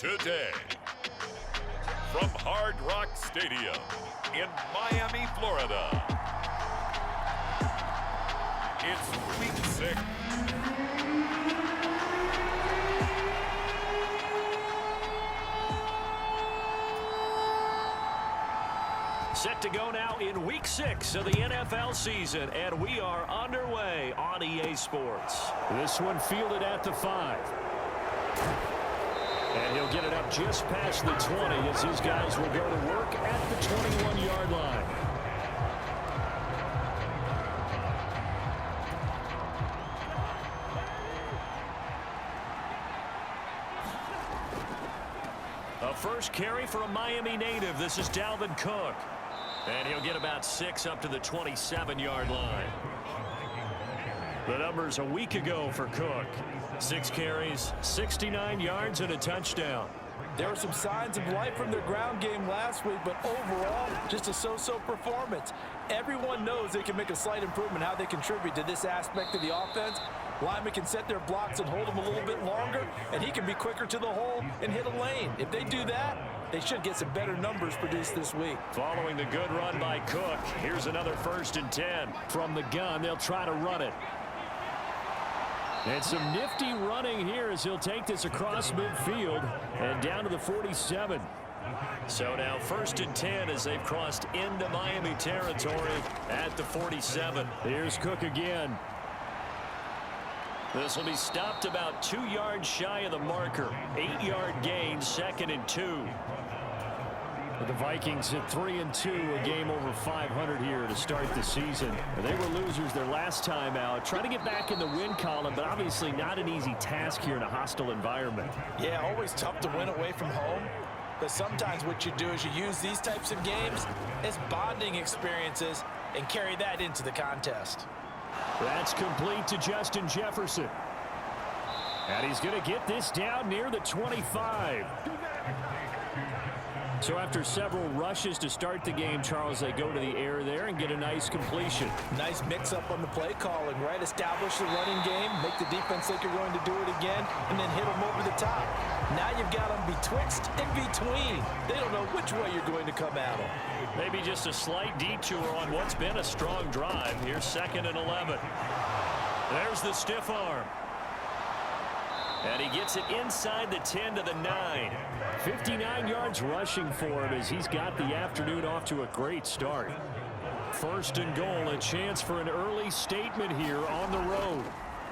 Today, from Hard Rock Stadium in Miami, Florida, it's Week 6. Set to go now in Week 6 of the NFL season, and we are underway on EA Sports. This one fielded at the 5. And he'll get it up just past the 20 as his guys will go to work at the 21-yard line. A first carry for a Miami native. This is Dalvin Cook. And he'll get about 6 up to the 27-yard line. The numbers a week ago for Cook. 6 carries, 69 yards, and a touchdown. There were some signs of life from their ground game last week, but overall, just a so-so performance. Everyone knows they can make a slight improvement how they contribute to this aspect of the offense. Linemen can set their blocks and hold them a little bit longer, and he can be quicker to the hole and hit a lane. If they do that, they should get some better numbers produced this week. Following the good run by Cook, here's another 1st and 10. From the gun, they'll try to run it. And some nifty running here as he'll take this across midfield and down to the 47. So now 1st and 10 as they've crossed into Miami territory at the 47. Here's Cook again. This will be stopped about 2 yards shy of the marker. 8-yard gain, 2nd and 2. The Vikings at 3-2, a game over 500 here to start the season. They were losers their last time out. Trying to get back in the win column, but obviously not an easy task here in a hostile environment. Yeah, always tough to win away from home. But sometimes what you do is you use these types of games as bonding experiences and carry that into the contest. That's complete to Justin Jefferson. And he's going to get this down near the 25. So after several rushes to start the game, Charles, they go to the air there and get a nice completion. Nice mix-up on the play calling, right? Establish the running game, make the defense think you're going to do it again, and then hit them over the top. Now you've got them betwixt and between. They don't know which way you're going to come at them. Maybe just a slight detour on what's been a strong drive. Here's 2nd and 11. There's the stiff arm. And he gets it inside the 10 to the 9. 59 yards rushing for him as he's got the afternoon off to a great start. 1st and goal, a chance for an early statement here on the road.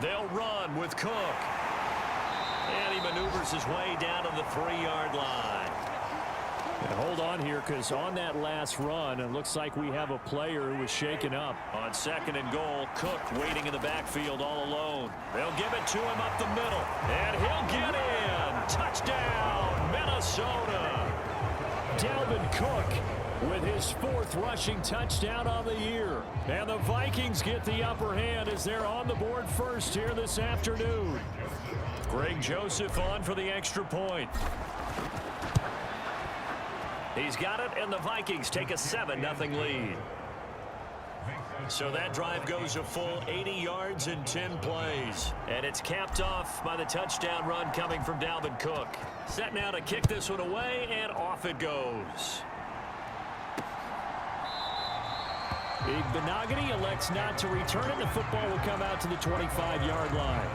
They'll run with Cook. And he maneuvers his way down to the 3-yard line. And hold on here, because on that last run, it looks like we have a player who was shaken up. On 2nd and goal, Cook waiting in the backfield all alone. They'll give it to him up the middle, and he'll get in. Touchdown, Minnesota. Dalvin Cook with his 4th rushing touchdown on the year. And the Vikings get the upper hand as they're on the board first here this afternoon. Greg Joseph on for the extra point. He's got it, and the Vikings take a 7-0 lead. So that drive goes a full 80 yards in 10 plays. And it's capped off by the touchdown run coming from Dalvin Cook. Set now to kick this one away, and off it goes. Benogany elects not to return it. The football will come out to the 25-yard line.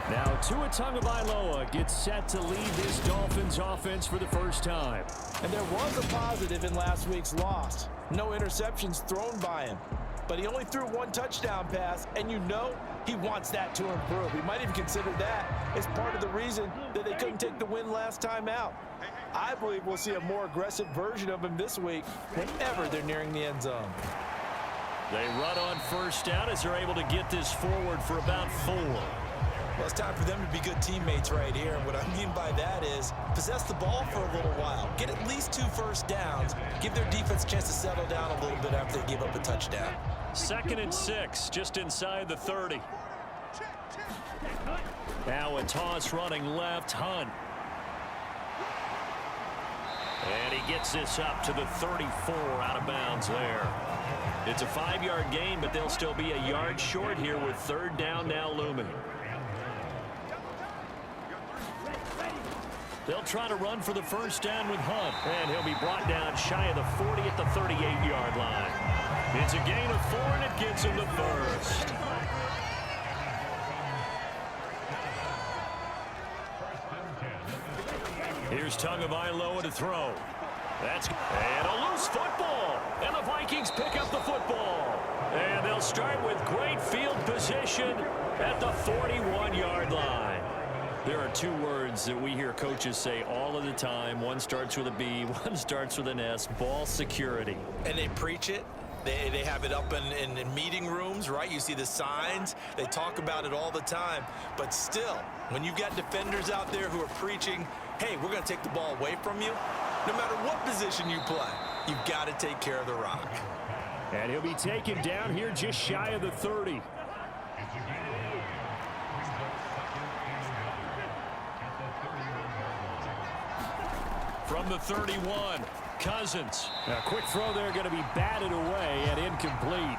Now Tua Tagovailoa gets set to lead this Dolphins offense for the first time. And there was a positive in last week's loss. No interceptions thrown by him. But he only threw 1 touchdown pass, and you know he wants that to improve. He might even consider that as part of the reason that they couldn't take the win last time out. I believe we'll see a more aggressive version of him this week whenever they're nearing the end zone. They run on 1st down as they're able to get this forward for about 4. Well, it's time for them to be good teammates right here. And what I mean by that is possess the ball for a little while. Get at least 2 first downs. Give their defense a chance to settle down a little bit after they give up a touchdown. 2nd and 6, just inside the 30. Now a toss running left, Hunt. And he gets this up to the 34 out of bounds there. It's a 5-yard gain, but they'll still be a yard short here with 3rd down now looming. They'll try to run for the first down with Hunt. And he'll be brought down shy of the 40 at the 38-yard line. It's a gain of 4, and it gets him the first. Here's Tagovailoa to throw. And a loose football. And the Vikings pick up the football. And they'll start with great field position at the 41-yard line. There are two words that we hear coaches say all of the time. One starts with a B, one starts with an S, ball security. And they preach it. They have it up in meeting rooms, right? You see the signs. They talk about it all the time. But still, when you've got defenders out there who are preaching, hey, we're going to take the ball away from you, no matter what position you play, you've got to take care of the rock. And he'll be taken down here just shy of the 30. From the 31, Cousins. A quick throw there going to be batted away and incomplete.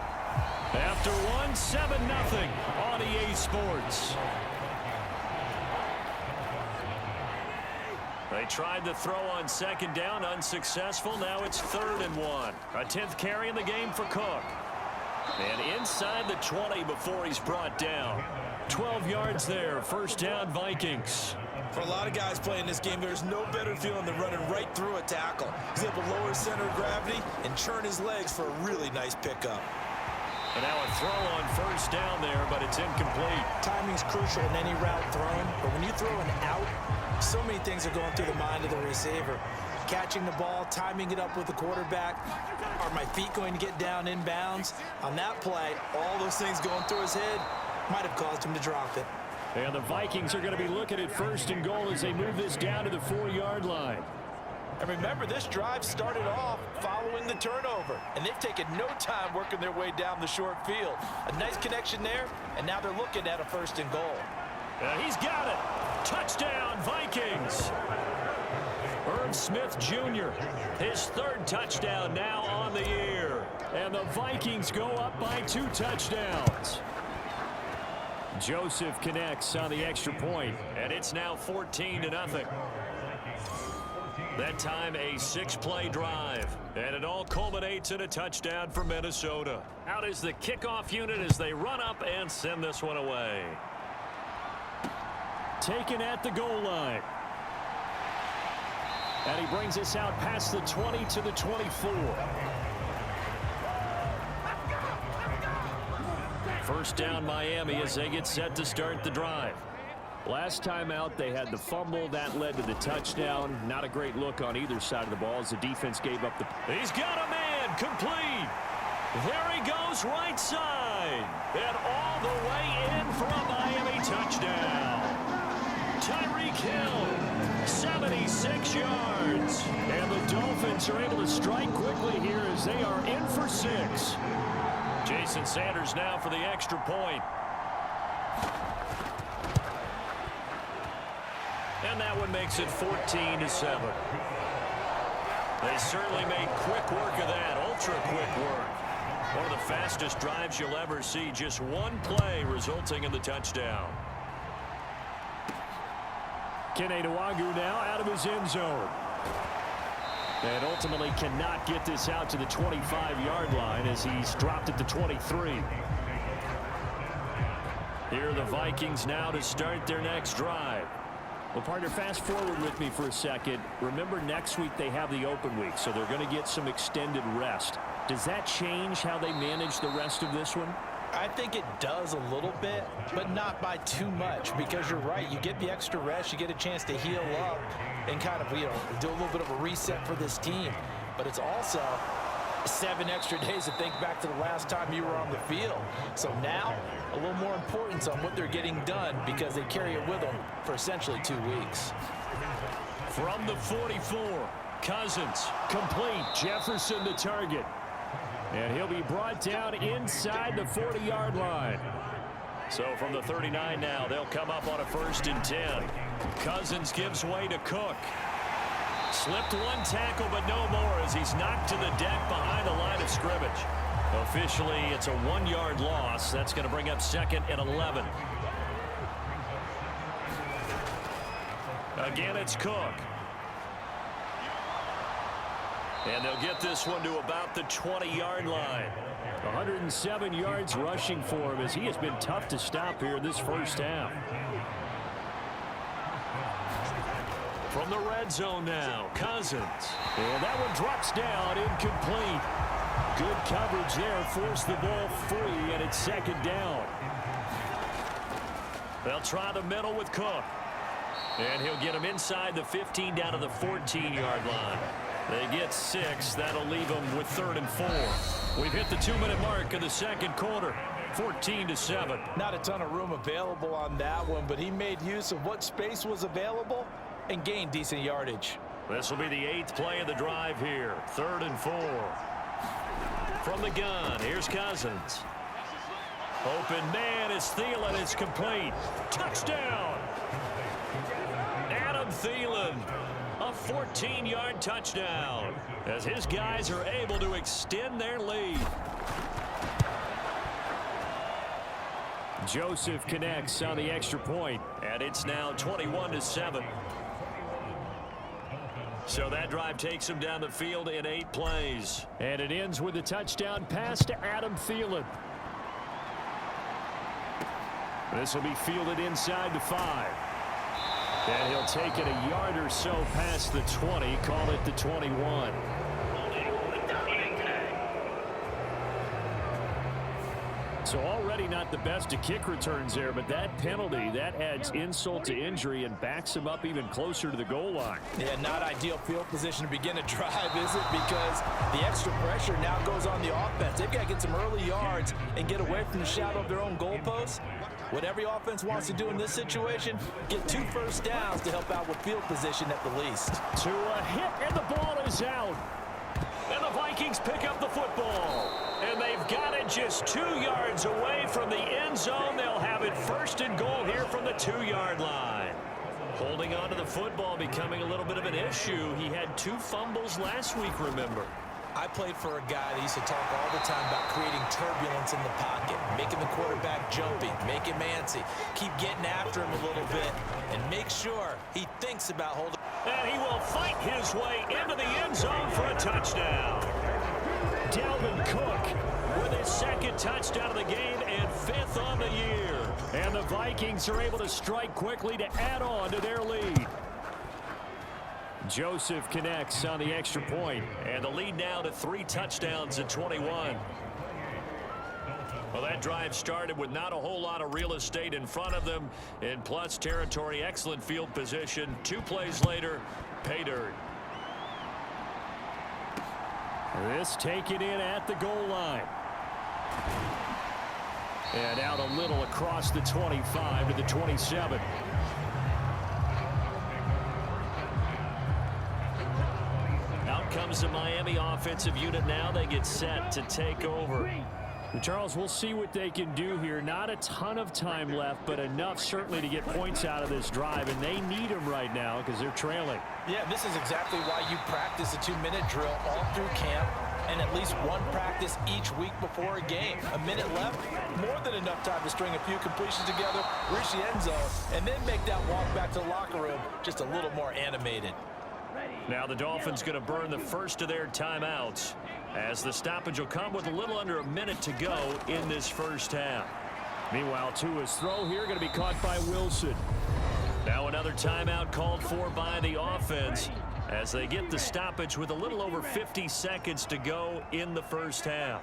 After one, 7-0 on EA Sports. They tried the throw on second down, unsuccessful. Now it's 3rd and 1. A 10th carry in the game for Cook. And inside the 20 before he's brought down. 12 yards there, first down Vikings. For a lot of guys playing this game, there's no better feeling than running right through a tackle. He's able to lower his center of gravity and churn his legs for a really nice pickup. And now a throw on first down there, but it's incomplete. Timing's crucial in any route thrown, but when you throw an out, so many things are going through the mind of the receiver. Catching the ball, timing it up with the quarterback. Are my feet going to get down inbounds? On that play, all those things going through his head might have caused him to drop it. And the Vikings are going to be looking at 1st and goal as they move this down to the 4-yard line. And remember, this drive started off following the turnover, and they've taken no time working their way down the short field. A nice connection there, and now they're looking at a 1st and goal. He's got it. Touchdown, Vikings. Irv Smith Jr., his 3rd touchdown now on the year. And the Vikings go up by 2 touchdowns. Joseph connects on the extra point, and it's now 14-0. That time a 6-play drive, and it all culminates in a touchdown for Minnesota. Out is the kickoff unit as they run up and send this one away. Taken at the goal line. And he brings us out past the 20 to the 24. First down Miami as they get set to start the drive. Last time out, they had the fumble. That led to the touchdown. Not a great look on either side of the ball as the defense gave up the... He's got a man, complete. There he goes, right side. And all the way in for a Miami touchdown. Tyreek Hill, 76 yards. And the Dolphins are able to strike quickly here as they are in for 6. Jason Sanders now for the extra point. And that one makes it 14-7. They certainly made quick work of that, ultra quick work. One of the fastest drives you'll ever see, just one play resulting in the touchdown. Kene Nwangwu now out of his end zone. And ultimately cannot get this out to the 25-yard line as he's dropped at the 23. Here are the Vikings now to start their next drive. Well, partner, fast forward with me for a second. Remember, next week they have the open week, so they're going to get some extended rest. Does that change how they manage the rest of this one? I think it does a little bit, but not by too much, because you're right. You get the extra rest, you get a chance to heal up and kind of, do a little bit of a reset for this team. But it's also 7 extra days to think back to the last time you were on the field. So now, a little more importance on what they're getting done because they carry it with them for essentially 2 weeks. From the 44, Cousins, complete, Jefferson the target. And he'll be brought down inside the 40-yard line. So from the 39 now, they'll come up on a 1st and 10. Cousins gives way to Cook. Slipped one tackle, but no more as he's knocked to the deck behind the line of scrimmage. Officially, it's a 1-yard loss. That's going to bring up 2nd and 11. Again, it's Cook. And they'll get this one to about the 20-yard line. 107 yards rushing for him as he has been tough to stop here in this first half. From the red zone now, Cousins. And that one drops down, incomplete. Good coverage there, forced the ball free, and it's second down. They'll try the middle with Cook. And he'll get him inside the 15 down to the 14-yard line. They get 6. That'll leave them with 3rd and 4. We've hit the 2-minute mark of the second quarter. 14-7. Not a ton of room available on that one, but he made use of what space was available and gained decent yardage. This will be the 8th play of the drive here. 3rd and 4. From the gun, here's Cousins. Open man is Thielen. It's complete. Touchdown! Adam Thielen. A 14-yard touchdown as his guys are able to extend their lead. Joseph connects on the extra point, and it's now 21-7. So that drive takes him down the field in 8 plays. and it ends with a touchdown pass to Adam Thielen. This will be fielded inside the 5. And he'll take it a yard or so past the 20, call it the 21. So already not the best of kick returns there, but that penalty, that adds insult to injury and backs him up even closer to the goal line. Yeah, not ideal field position to begin a drive, is it? Because the extra pressure now goes on the offense. They've got to get some early yards and get away from the shadow of their own goalposts. What every offense wants to do in this situation, get 2 first downs to help out with field position at the least. To a hit, and the ball is out. And the Vikings pick up the football. And they've got it just 2 yards away from the end zone. They'll have it 1st and goal here from the 2-yard line. Holding on to the football becoming a little bit of an issue. He had 2 fumbles last week, remember. I played for a guy that used to talk all the time about creating turbulence in the pocket, making the quarterback jumpy, make him antsy, keep getting after him a little bit, and make sure he thinks about holding. And he will fight his way into the end zone for a touchdown. Dalvin Cook with his 2nd touchdown of the game and 5th on the year. And the Vikings are able to strike quickly to add on to their lead. Joseph connects on the extra point. And the lead now to 3 touchdowns at 21. Well, that drive started with not a whole lot of real estate in front of them. In plus territory, excellent field position. 2 plays later, pay dirt. This taken in at the goal line. And out a little across the 25 to the 27. Out comes the Miami offensive unit now. They get set to take over. Charles, we'll see what they can do here. Not a ton of time left, but enough certainly to get points out of this drive, and they need them right now because they're trailing. Yeah, this is exactly why you practice a 2-minute drill all through camp and at least 1 practice each week before a game. A minute left, more than enough time to string a few completions together, reach the end zone, and then make that walk back to the locker room just a little more animated. Now the Dolphins going to burn the first of their timeouts as the stoppage will come with a little under a minute to go in this first half. Meanwhile, Tua's throw here going to be caught by Wilson. Now another timeout called for by the offense as they get the stoppage with a little over 50 seconds to go in the first half.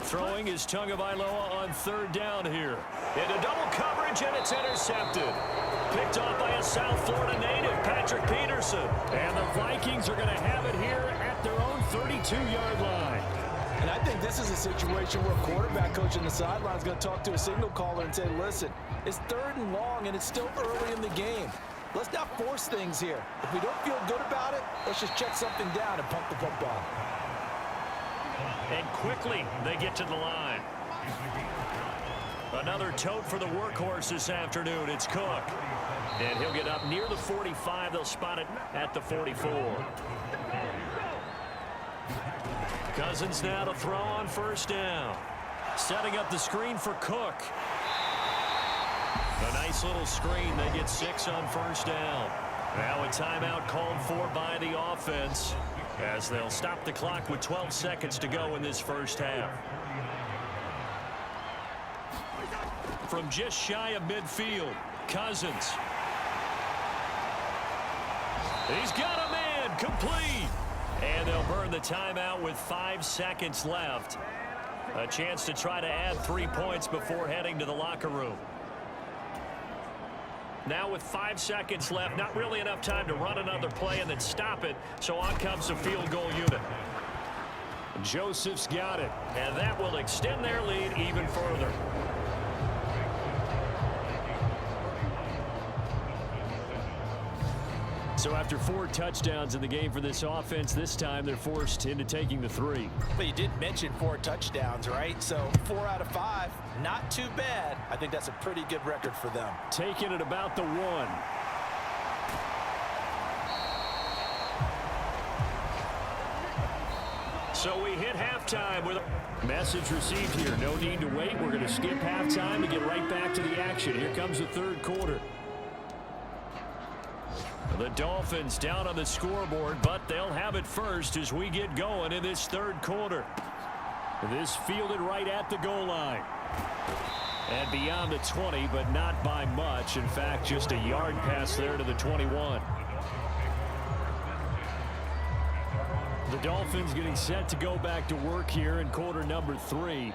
Throwing is Tagovailoa on 3rd down here. Into double coverage, and it's intercepted. Picked off by a South Florida native, Patrick Peterson. And the Vikings are going to have it here at their own 32-yard line. And I think this is a situation where a quarterback coach on the sideline is going to talk to a signal caller and say, listen, it's 3rd and long, and it's still early in the game. Let's not force things here. If we don't feel good about it, let's just check something down and pump the football. And quickly, they get to the line. Another tote for the workhorse this afternoon. It's Cook. And he'll get up near the 45. They'll spot it at the 44. Cousins now to throw on 1st down. Setting up the screen for Cook. A nice little screen. They get 6 on first down. Now a timeout called for by the offense as they'll stop the clock with 12 seconds to go in this first half. From just shy of midfield, Cousins. He's got a man, complete. And they'll burn the timeout with 5 seconds left. A chance to try to add 3 points before heading to the locker room. Now with 5 seconds left, not really enough time to run another play and then stop it, so on comes the field goal unit. Joseph's got it, and that will extend their lead even further. So after 4 touchdowns in the game for this offense, this time they're forced into taking the 3. But you did mention 4 touchdowns, right? So 4 out of 5, not too bad. I think that's a pretty good record for them. Taking it about the 1. So we hit halftime with a message received here. No need to wait. We're going to skip halftime and get right back to the action. Here comes the third quarter. The Dolphins down on the scoreboard, but they'll have it first as we get going in this third quarter. This fielded right at the goal line. And beyond the 20, but not by much. In fact, just a yard pass there to the 21. The Dolphins getting set to go back to work here in quarter number 3.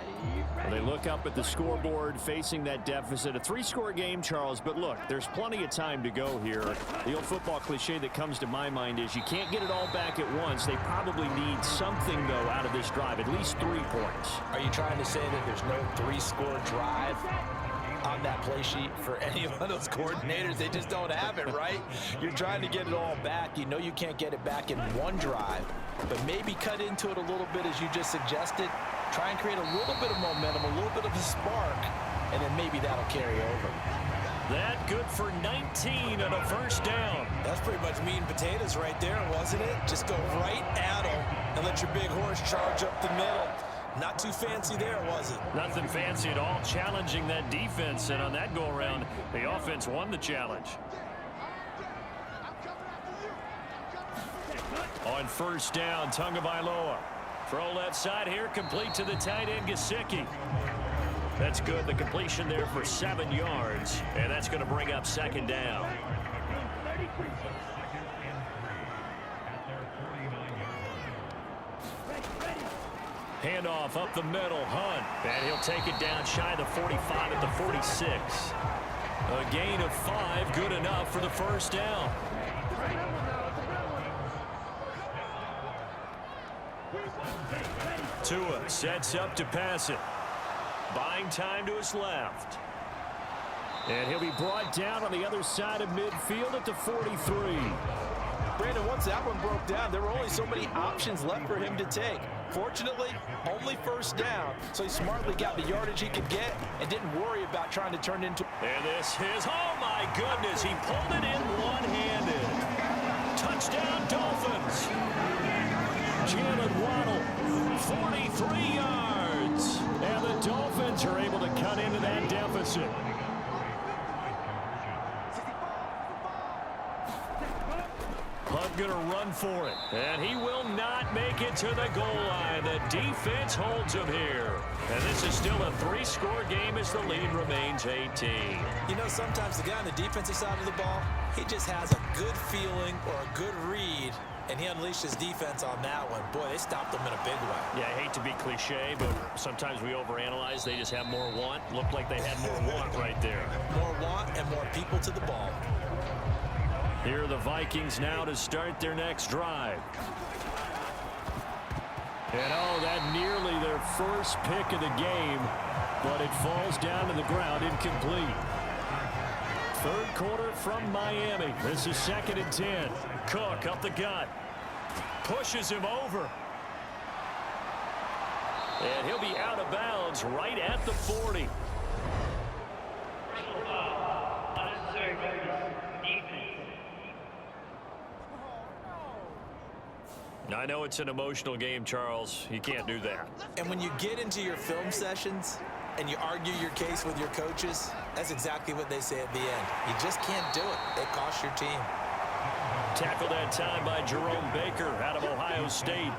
They look up at the scoreboard facing that deficit. A 3-score game, Charles, but look, there's plenty of time to go here. The old football cliche that comes to my mind is you can't get it all back at once. They probably need something, though, out of this drive, at least 3 points. Are you trying to say that there's no 3-score drive on that play sheet for any of those coordinators? They just don't have it, right? You're trying to get it all back. You know you can't get it back in one drive, but maybe cut into it a little bit as you just suggested. Try and create a little bit of momentum, a little bit of a spark, and then maybe that'll carry over. That good for 19 on a first down. That's pretty much meat and potatoes right there, wasn't it? Just go right at them and let your big horse charge up the middle. Not too fancy there, was it? Nothing fancy at all, challenging that defense, and on that go-around, the offense won the challenge. On first down, Tagovailoa. Throw left side here, complete to the tight end, Gesicki. That's good, the completion there for 7 yards, and that's going to bring up second down. Handoff up the middle, Hunt, and he'll take it down shy of the 45 at the 46. A gain of 5, good enough for the first down. Tua sets up to pass it. Buying time to his left. And he'll be brought down on the other side of midfield at the 43. Brandon, once that one broke down, there were only so many options left for him to take. Fortunately, only first down, so he smartly got the yardage he could get and didn't worry about trying to turn it into... And this is, oh my goodness, he pulled it in one-handed. Touchdown, Dolphins. Jalen Waddle, 43 yards. And the Dolphins are able to cut into that deficit. Hunt going to run for it, and he will not make it to the goal line. The defense holds him here. And this is still a 3-score game as the lead remains 18. You know, sometimes the guy on the defensive side of the ball, he just has a good feeling or a good read, and he unleashed his defense on that one. Boy, they stopped him in a big way. Yeah, I hate to be cliche, but sometimes we overanalyze. They just have more want. Looked like they had more want right there. More want and more people to the ball. Here are the Vikings now to start their next drive. And oh, that nearly their first pick of the game, but it falls down to the ground incomplete. Third quarter from Miami. This is 2nd and 10. Cook up the gut. Pushes him over. And he'll be out of bounds right at the 40. I know it's an emotional game, Charles. You can't do that. And when you get into your film sessions and you argue your case with your coaches, that's exactly what they say at the end. You just can't do it. It costs your team. Tackled that time by Jerome Baker out of Ohio State.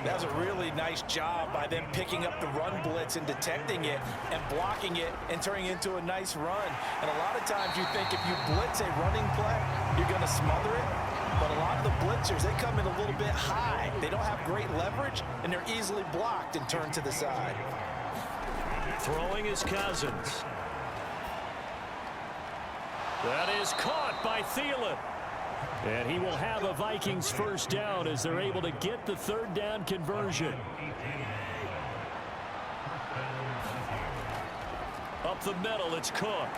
That was a really nice job by them picking up the run blitz and detecting it and blocking it and turning it into a nice run. And a lot of times you think if you blitz a running play, you're going to smother it. But a lot of the blitzers, they come in a little bit high. They don't have great leverage, and they're easily blocked and turned to the side. Throwing is Cousins. That is caught by Thielen. And he will have a Vikings first down as they're able to get the third down conversion. Up the middle, it's Cook.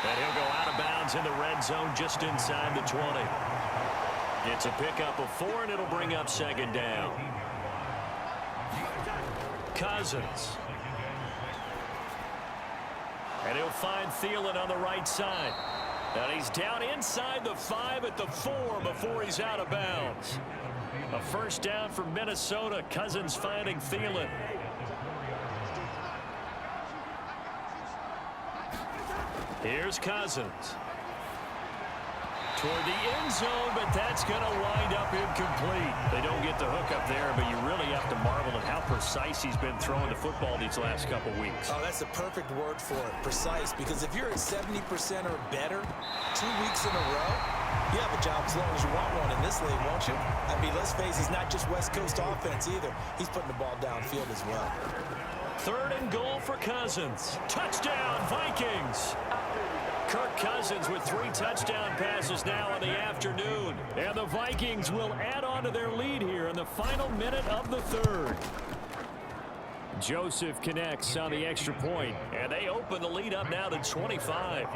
And he'll go out of bounds in the red zone just inside the 20. It's a pickup of 4, and it'll bring up second down. Cousins. And he'll find Thielen on the right side. And he's down inside the 5 at the 4 before he's out of bounds. A first down for Minnesota. Cousins finding Thielen. Here's Cousins. Toward the end zone, but that's going to wind up incomplete. They don't get the hook up there, but you really have to marvel at how precise he's been throwing the football these last couple weeks. Oh, that's the perfect word for it, precise, because if you're at 70% or better 2 weeks in a row, you have a job as long as you want one in this league, won't you? I mean, let's face it, it's not just West Coast offense either. He's putting the ball downfield as well. Third and goal for Cousins. Touchdown, Vikings! Kirk Cousins with 3 touchdown passes now in the afternoon. And the Vikings will add on to their lead here in the final minute of the third. Joseph connects on the extra point, and they open the lead up now to 25.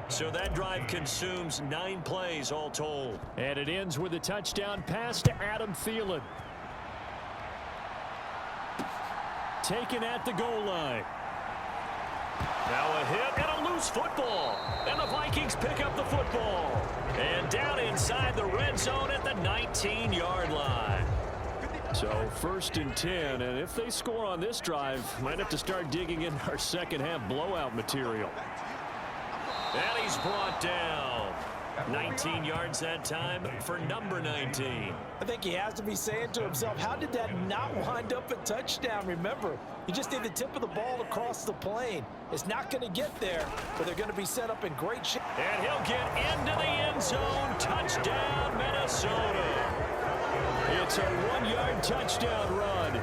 So that drive consumes 9 plays all told. And it ends with a touchdown pass to Adam Thielen. Taken at the goal line. Now a hit and a loose football. And the Vikings pick up the football. And down inside the red zone at the 19-yard line. So 1st and 10, and if they score on this drive, might have to start digging in our second half blowout material. And he's brought down. 19 yards that time for number 19. I think he has to be saying to himself, how did that not wind up a touchdown? Remember, you just need the tip of the ball across the plane. It's not going to get there, but they're going to be set up in great shape. And he'll get into the end zone. Touchdown, Minnesota. It's a 1-yard touchdown run.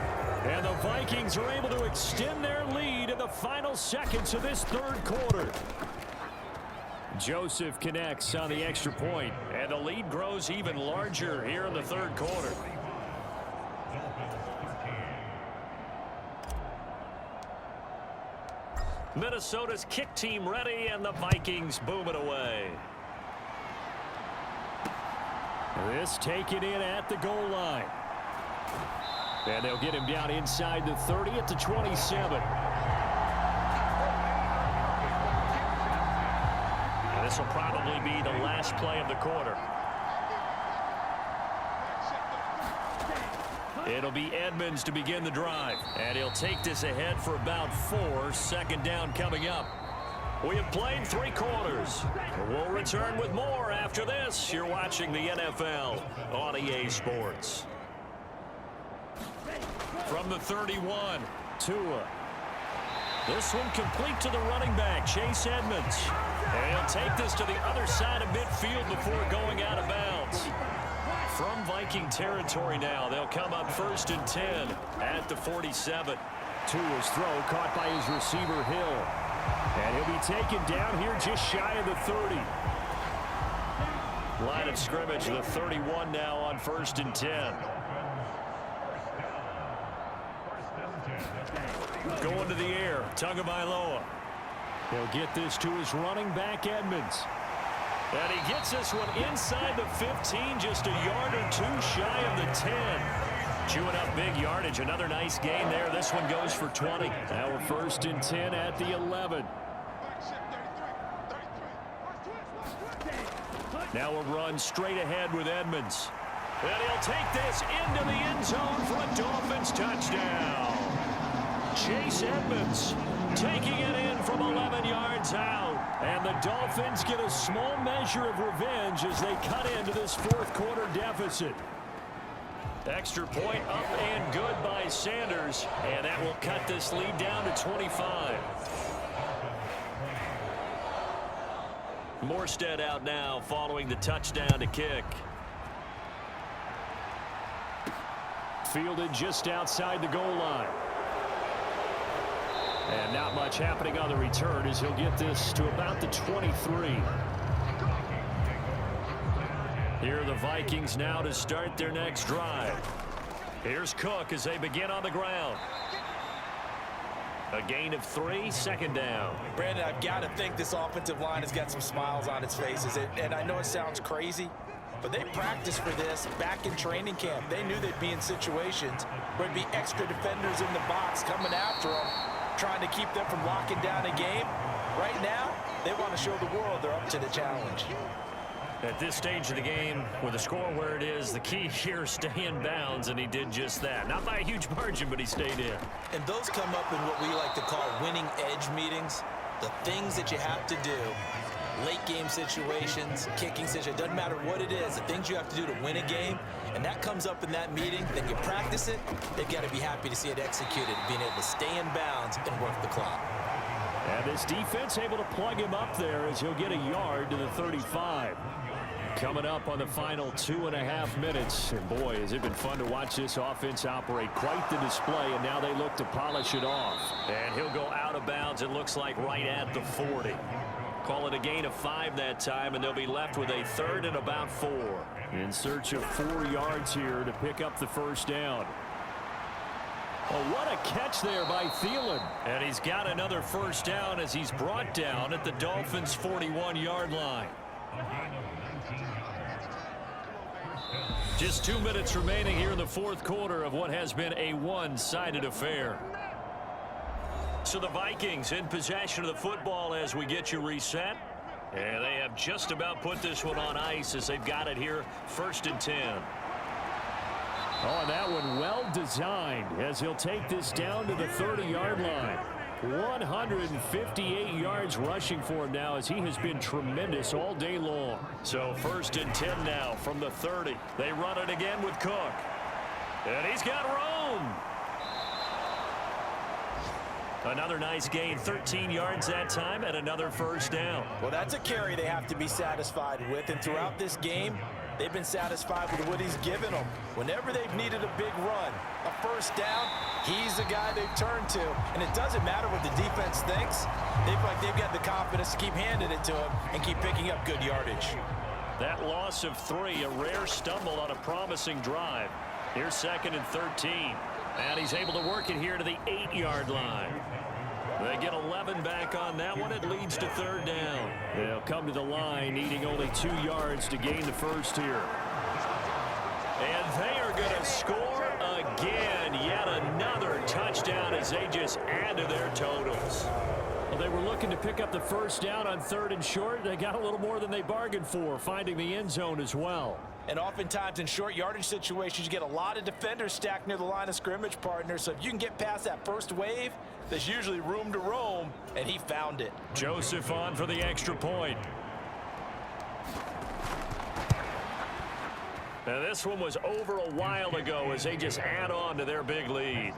And the Vikings are able to extend their lead in the final seconds of this third quarter. Joseph connects on the extra point, and the lead grows even larger here in the third quarter. Minnesota's kick team ready, and the Vikings boom it away. This taken in at the goal line. And they'll get him down inside the 30 at the 27. This will probably be the last play of the quarter. It'll be Edmonds to begin the drive. And he'll take this ahead for about 4. Second down coming up. We have played 3 quarters. We'll return with more after this. You're watching the NFL on EA Sports. From the 31, Tua. This one complete to the running back, Chase Edmonds. And he'll take this to the other side of midfield before going out of bounds. From Viking territory now, they'll come up 1st and 10 at the 47. Tua's throw caught by his receiver, Hill. And he'll be taken down here just shy of the 30. Line of scrimmage, the 31 now on 1st and 10. Going to the air, Tagovailoa. He'll get this to his running back, Edmonds. And he gets this one inside the 15, just a yard or 2 shy of the 10. Chewing up big yardage, another nice gain there. This one goes for 20. Now 1st and 10 at the 11. Now a run straight ahead with Edmonds. And he'll take this into the end zone for a Dolphins touchdown. Chase Edmonds taking it in from 11 yards out. And the Dolphins get a small measure of revenge as they cut into this fourth quarter deficit. Extra point up and good by Sanders. And that will cut this lead down to 25. Morstead out now following the touchdown to kick. Fielded just outside the goal line. And not much happening on the return as he'll get this to about the 23. Here are the Vikings now to start their next drive. Here's Cook as they begin on the ground. A gain of 3, second down. Brandon, I've got to think this offensive line has got some smiles on its faces. And I know it sounds crazy, but they practiced for this back in training camp. They knew they'd be in situations where there'd be extra defenders in the box coming after them, trying to keep them from locking down a game. Right now, they want to show the world they're up to the challenge. At this stage of the game, with the score where it is, the key here is stay in bounds, and he did just that. Not by a huge margin, but he stayed in. And those come up in what we like to call winning edge meetings. The things that you have to do, late game situations, kicking situations, doesn't matter what it is, the things you have to do to win a game, and that comes up in that meeting, then you practice it, they've got to be happy to see it executed, being able to stay in bounds and work the clock. And this defense able to plug him up there as he'll get a yard to the 35. Coming up on the final 2.5 minutes. And boy, has it been fun to watch this offense operate. Quite the display, and now they look to polish it off. And he'll go out of bounds, it looks like, right at the 40. Call it a gain of 5 that time, and they'll be left with a third and about 4. In search of 4 yards here to pick up the first down. Oh, what a catch there by Thielen. And he's got another first down as he's brought down at the Dolphins' 41-yard line. Just 2 minutes remaining here in the fourth quarter of what has been a one-sided affair. So the Vikings in possession of the football as we get you reset. And they have just about put this one on ice as they've got it here, 1st and 10. Oh, and that one well designed as he'll take this down to the 30-yard line. 158 yards rushing for him now as he has been tremendous all day long. So 1st and 10 now from the 30. They run it again with Cook. And he's got room. Another nice gain, 13 yards that time, and another first down. Well, that's a carry they have to be satisfied with, and throughout this game, they've been satisfied with what he's given them. Whenever they've needed a big run, a first down, he's the guy they've turned to. And it doesn't matter what the defense thinks. They've got the confidence to keep handing it to him and keep picking up good yardage. That loss of 3, a rare stumble on a promising drive. Here's 2nd and 13. And he's able to work it here to the 8-yard line. They get 11 back on that one. It leads to 3rd down. They'll come to the line needing only 2 yards to gain the first here. And they are going to score again. Yet another touchdown as they just add to their totals. Well, they were looking to pick up the first down on 3rd and short. They got a little more than they bargained for, finding the end zone as well. And oftentimes in short yardage situations, you get a lot of defenders stacked near the line of scrimmage, partner. So if you can get past that first wave, there's usually room to roam, and he found it. Joseph on for the extra point. Now this one was over a while ago as they just add on to their big lead.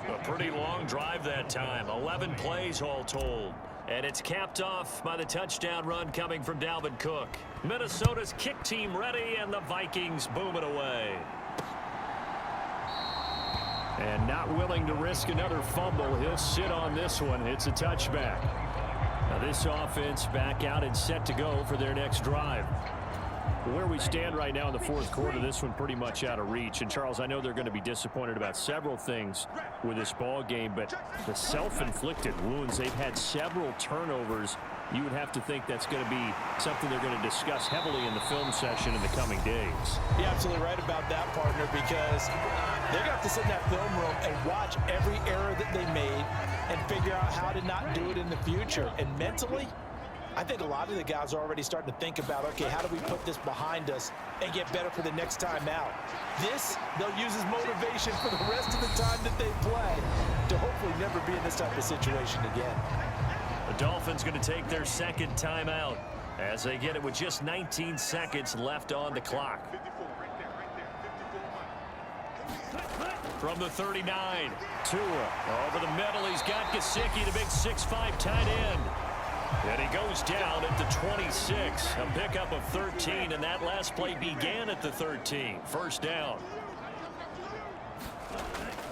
A pretty long drive that time, 11 plays all told. And it's capped off by the touchdown run coming from Dalvin Cook. Minnesota's kick team ready, and the Vikings boom it away. And not willing to risk another fumble, he'll sit on this one. It's a touchback. Now this offense back out and set to go for their next drive. Where we stand right now in the fourth quarter, this one pretty much out of reach. And Charles, I know they're going to be disappointed about several things with this ball game, but the self-inflicted wounds, they've had several turnovers. You would have to think that's going to be something they're going to discuss heavily in the film session in the coming days. You're absolutely right about that, partner, because they're going to have to sit in that film room and watch every error that they made and figure out how to not do it in the future. And mentally, I think a lot of the guys are already starting to think about, okay, how do we put this behind us and get better for the next time out? This, they'll use as motivation for the rest of the time that they play to hopefully never be in this type of situation again. The Dolphins going to take their second timeout as they get it with just 19 seconds left on the clock. From the 39, Tua over the middle. He's got Gesicki, the big 6'5" tight end. And he goes down at the 26. A pickup of 13, and that last play began at the 13. First down.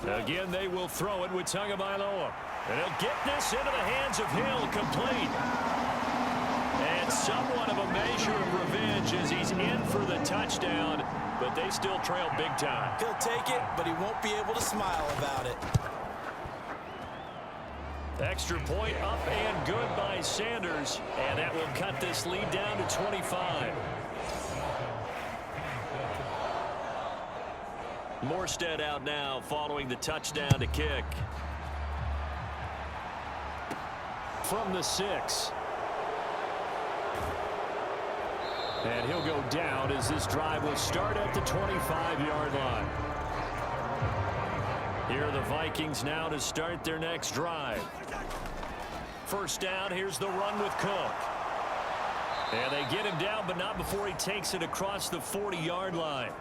Again, they will throw it with Tagovailoa. And he'll get this into the hands of Hill, complete. And somewhat of a measure of revenge as he's in for the touchdown, but they still trail big time. He'll take it, but he won't be able to smile about it. Extra point up and good by Sanders, and that will cut this lead down to 25. Morstead out now following the touchdown to kick. From the 6. And he'll go down as this drive will start at the 25-yard line. Here are the Vikings now to start their next drive. First down, here's the run with Cook. And they get him down, but not before he takes it across the 40-yard line.